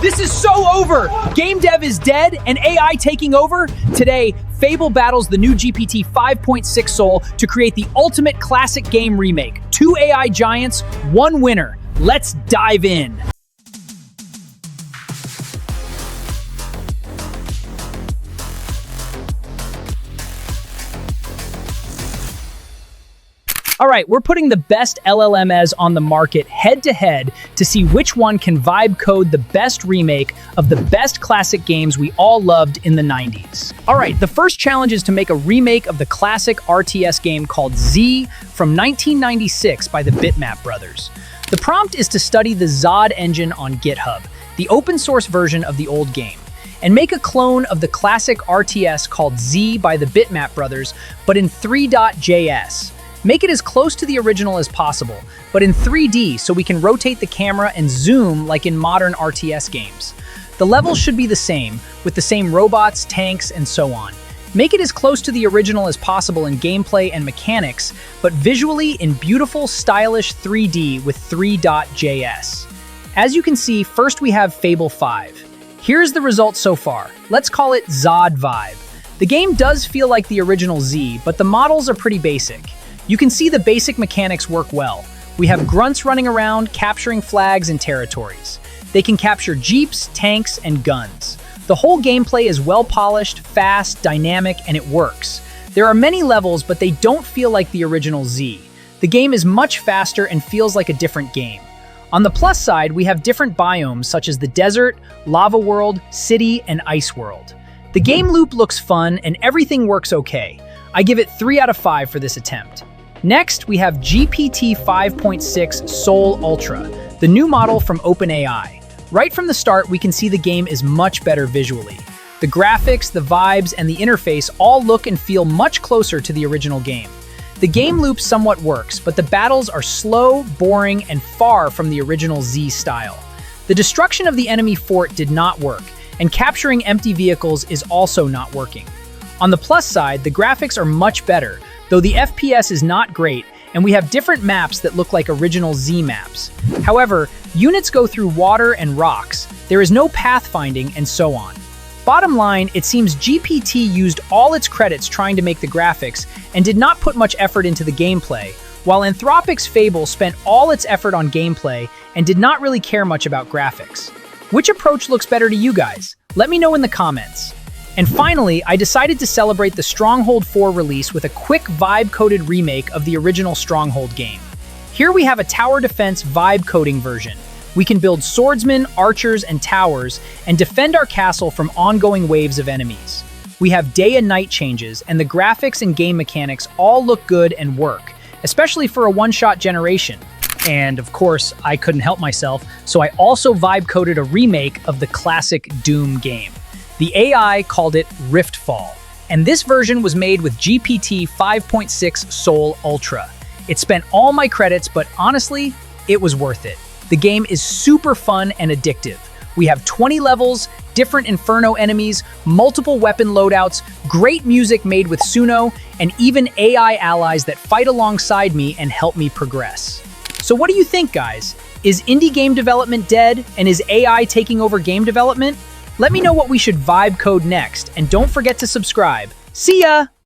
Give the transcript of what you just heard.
This is so over! Game dev is dead and AI taking over? Today, Fable battles the new GPT-5.6 Sol to create the ultimate classic game remake. 2 AI giants, 1 winner. Let's dive in. All right, we're putting the best LLMs on the market head-to-head to see which one can vibe code the best remake of the best classic games we all loved in the 90s. All right, the first challenge is to make a remake of the classic RTS game called Z from 1996 by the Bitmap Brothers. The prompt is to study the Zod Engine on GitHub, the open source version of the old game, and make a clone of the classic RTS called Z by the Bitmap Brothers, but in Three.js. Make it as close to the original as possible, but in 3D so we can rotate the camera and zoom like in modern RTS games. The levels should be the same, with the same robots, tanks, and so on. Make it as close to the original as possible in gameplay and mechanics, but visually in beautiful, stylish 3D with Three.js. As you can see, first we have Fable 5. Here's the result so far. Let's call it Zod Vibe. The game does feel like the original Z, but the models are pretty basic. You can see the basic mechanics work well. We have grunts running around, capturing flags and territories. They can capture jeeps, tanks, and guns. The whole gameplay is well polished, fast, dynamic, and it works. There are many levels, but they don't feel like the original Z. The game is much faster and feels like a different game. On the plus side, we have different biomes such as the desert, lava world, city, and ice world. The game loop looks fun and everything works okay. I give it 3 out of 5 for this attempt. Next, we have GPT-5.6 Sol Ultra, the new model from OpenAI. Right from the start, we can see the game is much better visually. The graphics, the vibes, and the interface all look and feel much closer to the original game. The game loop somewhat works, but the battles are slow, boring, and far from the original Z style. The destruction of the enemy fort did not work, and capturing empty vehicles is also not working. On the plus side, the graphics are much better, though the FPS is not great, and we have different maps that look like original Z maps. However, units go through water and rocks, there is no pathfinding, and so on. Bottom line, it seems GPT used all its credits trying to make the graphics and did not put much effort into the gameplay, while Anthropic's Fable spent all its effort on gameplay and did not really care much about graphics. Which approach looks better to you guys? Let me know in the comments. And finally, I decided to celebrate the Stronghold 4 release with a quick vibe-coded remake of the original Stronghold game. Here we have a tower defense vibe-coding version. We can build swordsmen, archers, and towers, and defend our castle from ongoing waves of enemies. We have day and night changes, and the graphics and game mechanics all look good and work, especially for a one-shot generation. And of course, I couldn't help myself, so I also vibe-coded a remake of the classic Doom game. The AI called it Riftfall, and this version was made with GPT-5.6 Sol Ultra. It spent all my credits, but honestly, it was worth it. The game is super fun and addictive. We have 20 levels, different Inferno enemies, multiple weapon loadouts, great music made with Suno, and even AI allies that fight alongside me and help me progress. So what do you think, guys? Is indie game development dead, and is AI taking over game development? Let me know what we should vibe code next, and don't forget to subscribe. See ya!